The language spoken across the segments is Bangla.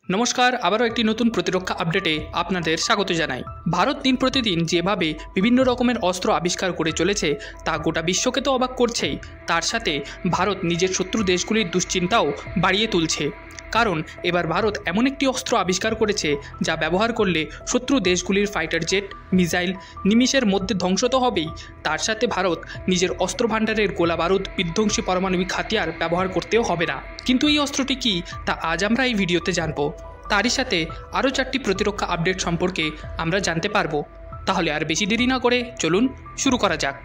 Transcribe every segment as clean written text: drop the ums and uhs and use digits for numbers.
নমস্কার, আবারও একটি নতুন প্রতিরক্ষা আপডেটে আপনাদের স্বাগত জানাই। ভারত দিন প্রতিদিন যেভাবে বিভিন্ন রকমের অস্ত্র আবিষ্কার করে চলেছে তা গোটা বিশ্বকে তো অবাক করছেই, তার সাথে ভারত নিজের শত্রু দেশগুলির দুশ্চিন্তাও বাড়িয়ে তুলছে। কারণ এবার ভারত এমন একটি অস্ত্র আবিষ্কার করেছে যা ব্যবহার করলে শত্রু দেশগুলির ফাইটার জেট, মিসাইল নিমিষের মধ্যে ধ্বংস তো হবেই, তার সাথে ভারত নিজের অস্ত্র ভাণ্ডারের গোলা বারুদ, বিধ্বংসী পারমাণবিক হাতিয়ার ব্যবহার করতেও হবে না। কিন্তু এই অস্ত্রটি কী তা আজ আমরা এই ভিডিওতে জানব। তারই সাথে আরও 4টি প্রতিরক্ষা আপডেট সম্পর্কে আমরা জানতে পারবো। তাহলে আর বেশি দেরি না করে চলুন শুরু করা যাক।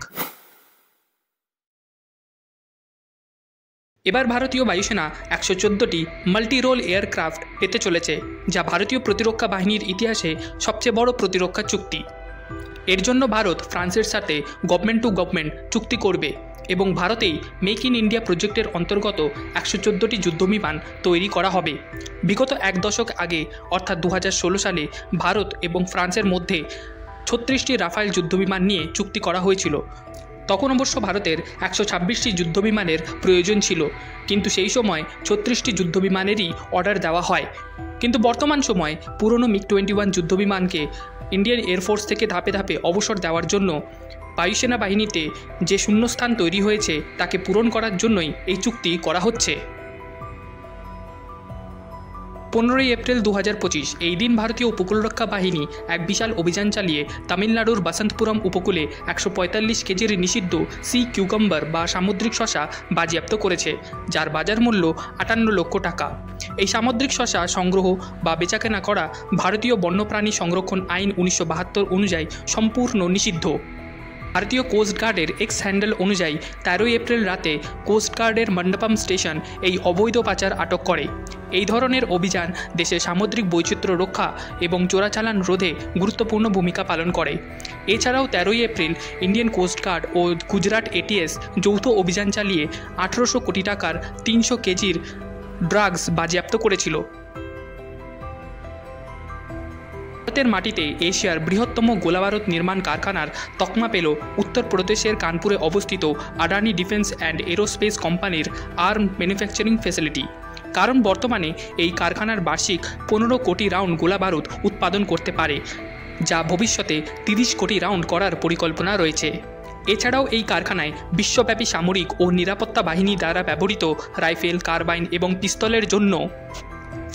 এবার ভারতীয় বায়ুসেনা 114টি মাল্টি রোল এয়ারক্রাফট পেতে চলেছে, যা ভারতীয় প্রতিরক্ষা বাহিনীর ইতিহাসে সবচেয়ে বড় প্রতিরক্ষা চুক্তি। এর জন্য ভারত ফ্রান্সের সাথে গভর্নমেন্ট টু গভর্নমেন্ট চুক্তি করবে এবং ভারতেই মেক ইন ইন্ডিয়া প্রজেক্টের অন্তর্গত 114টি যুদ্ধবিমান তৈরি করা হবে। বিগত এক দশক আগে অর্থাৎ 2016 সালে ভারত এবং ফ্রান্সের মধ্যে 36টি রাফায়েল যুদ্ধবিমান নিয়ে চুক্তি করা হয়েছিল। তখন অবশ্য ভারতের 126টি যুদ্ধবিমানের প্রয়োজন ছিল, কিন্তু সেই সময় 36টি যুদ্ধবিমানেরই অর্ডার দেওয়া হয়। কিন্তু বর্তমান সময় পুরনো MiG-21 যুদ্ধবিমানকে ইন্ডিয়ান এয়ারফোর্স থেকে ধাপে ধাপে অবসর দেওয়ার জন্য বায়ুসেনা বাহিনীতে যে শূন্যস্থান তৈরি হয়েছে তাকে পূরণ করার জন্যই এই চুক্তি করা হচ্ছে। 15ই এপ্রিল 2025 এই দিন ভারতীয় উপকূলরক্ষা বাহিনী এক বিশাল অভিযান চালিয়ে তামিলনাড়ুর বসন্তপুরম উপকূলে 145 কেজির নিষিদ্ধ সি কিউকাম্বার বা সামুদ্রিক শসা বাজেয়াপ্ত করেছে, যার বাজার মূল্য 58 লক্ষ টাকা। এই সামুদ্রিক শসা সংগ্রহ বা বেচাকেনা করা ভারতীয় বন্যপ্রাণী সংরক্ষণ আইন 1972 অনুযায়ী সম্পূর্ণ নিষিদ্ধ। ভারতীয় কোস্টগার্ডের এক্স হ্যান্ডেল অনুযায়ী 13 এপ্রিল রাতে কোস্টগার্ডের মন্ডপম স্টেশন এই অবৈধ পাচার আটক করে। এই ধরনের অভিযান দেশের সামুদ্রিক বৈচিত্র্য রক্ষা এবং চোরাচালান রোধে গুরুত্বপূর্ণ ভূমিকা পালন করে। এছাড়াও 13 এপ্রিল ইন্ডিয়ান কোস্টগার্ড ও গুজরাট এটিএস যৌথ অভিযান চালিয়ে 1800 কোটি টাকার 300 কেজির ড্রাগস বাজেয়াপ্ত করেছিল। ভারতের মাটিতে এশিয়ার বৃহত্তম গোলাবারুদ নির্মাণ কারখানার তকমা পেল উত্তরপ্রদেশের কানপুরে অবস্থিত আদানি ডিফেন্স অ্যান্ড এরোস্পেস কোম্পানির আর্ম ম্যানুফ্যাকচারিং ফ্যাসিলিটি। কারণ বর্তমানে এই কারখানার বার্ষিক 15 কোটি রাউন্ড গোলাবারুদ উৎপাদন করতে পারে, যা ভবিষ্যতে 30 কোটি রাউন্ড করার পরিকল্পনা রয়েছে। এছাড়াও এই কারখানায় বিশ্বব্যাপী সামরিক ও নিরাপত্তা বাহিনী দ্বারা ব্যবহৃত রাইফেল, কারবাইন এবং পিস্তলের জন্য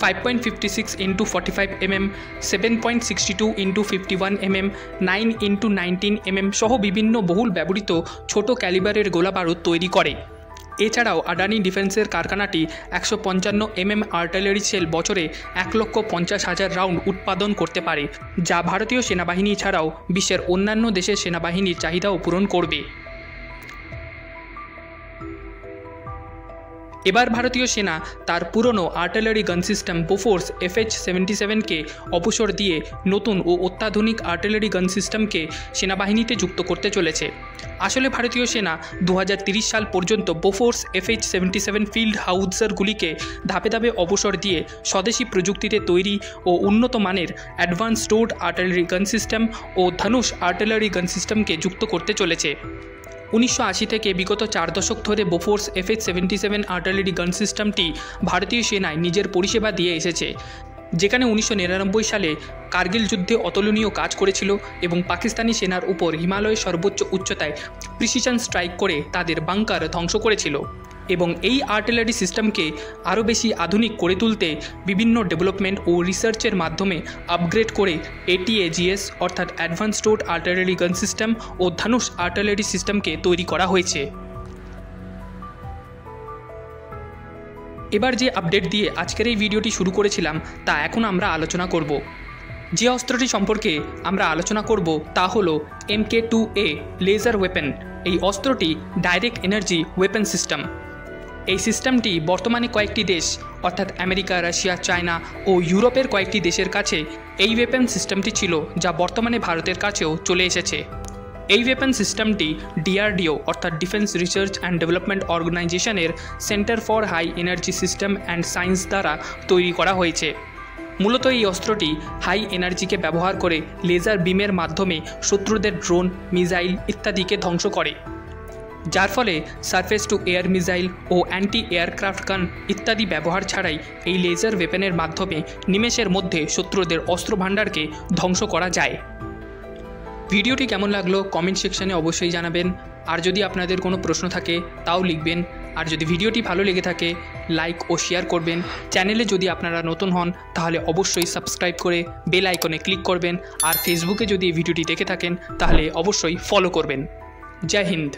5.56 × 45 mm, 7.62 × 51 mm, 9 × 19 mm সহ বিভিন্ন বহুল ব্যবহৃত ছোট ক্যালিবারের গোলাবারুদ তৈরি করে। এছাড়াও আদানি ডিফেন্সের কারখানাটি 155 mm আর্টিলারি শেল বছরে 1,50,000 রাউন্ড উৎপাদন করতে পারে, যা ভারতীয় সেনাবাহিনী ছাড়াও বিশ্বের অন্যান্য দেশের সেনাবাহিনীর চাহিদাও পূরণ করবে। এবার ভারতীয় সেনা তার পুরনো আর্টিলারি গান সিস্টেম বোফোর্স FH-77কে অবসর দিয়ে নতুন ও অত্যাধুনিক আর্টিলারি গান সিস্টেমকে সেনাবাহিনীতে যুক্ত করতে চলেছে। আসলে ভারতীয় সেনা 2030 সাল পর্যন্ত বোফোর্স FH-77 ফিল্ড হাউটজারগুলিকে ধাপে ধাপে অবসর দিয়ে স্বদেশি প্রযুক্তিতে তৈরি ও উন্নত মানের advance towed artillery gun system ও ধনুষ আর্টিলারি গান সিস্টেমকে যুক্ত করতে চলেছে। 1980 থেকে বিগত 4 দশক ধরে বোফোর্স FH-77 আর্টিলারি গান সিস্টেমটি ভারতীয় সেনায় নিজের পরিষেবা দিয়ে এসেছে, যেখানে 1999 সালে কার্গিল যুদ্ধে অতুলনীয় কাজ করেছিল এবং পাকিস্তানি সেনার উপর হিমালয়ের সর্বোচ্চ উচ্চতায় প্রিসিশন স্ট্রাইক করে তাদের বাংকার ধ্বংস করেছিল। এবং এই আর্টিলারি সিস্টেমকে আরও বেশি আধুনিক করে তুলতে বিভিন্ন ডেভেলপমেন্ট ও রিসার্চের মাধ্যমে আপগ্রেড করে ATAGS অর্থাৎ advance towed artillery gun system ও ধনুষ আর্টিলারি সিস্টেমকে তৈরি করা হয়েছে। এবার যে আপডেট দিয়ে আজকের এই ভিডিওটি শুরু করেছিলাম তা এখন আমরা আলোচনা করব। যে অস্ত্রটি সম্পর্কে আমরা আলোচনা করব তা হলো MK2A লেজার ওয়েপন। এই অস্ত্রটি ডাইরেক্ট এনার্জি ওয়েপন সিস্টেম। এই সিস্টেমটি বর্তমানে কয়েকটি দেশ অর্থাৎ আমেরিকা, রাশিয়া, চায়না ও ইউরোপের কয়েকটি দেশের কাছে এই ওয়েপন সিস্টেমটি ছিল, যা বর্তমানে ভারতের কাছেও চলে এসেছে। এই ওয়েপন সিস্টেমটি DRDO অর্থাৎ ডিফেন্স রিসার্চ অ্যান্ড ডেভেলপমেন্ট অর্গানাইজেশনের centre for high energy system and science দ্বারা তৈরি করা হয়েছে। মূলত এই অস্ত্রটি হাই এনার্জিকে ব্যবহার করে লেজার বিমের মাধ্যমে শত্রুদের ড্রোন, মিসাইল ইত্যাদিকে ধ্বংস করে। যার ফলে সারফেস টু এয়ার মিসাইল ও অ্যান্টি এয়ারক্রাফট গান ইত্যাদি ব্যবহার ছাড়াই এই লেজার ওয়েপেনের মাধ্যমে নিমেষের মধ্যে শত্রুদের অস্ত্র ভাণ্ডারকে ধ্বংস করা যায়। ভিডিওটি কেমন লাগলো কমেন্ট সেকশনে অবশ্যই জানাবেন। আর যদি আপনাদের কোনো প্রশ্ন থাকে তাও লিখবেন। আর যদি ভিডিওটি ভালো লেগে থাকে লাইক ও শেয়ার করবেন। চ্যানেলে যদি আপনারা নতুন হন তাহলে অবশ্যই সাবস্ক্রাইব করে বেল আইকনে ক্লিক করবেন। আর ফেসবুকে যদি এই ভিডিওটি দেখে থাকেন তাহলে অবশ্যই ফলো করবেন। জয় হিন্দ।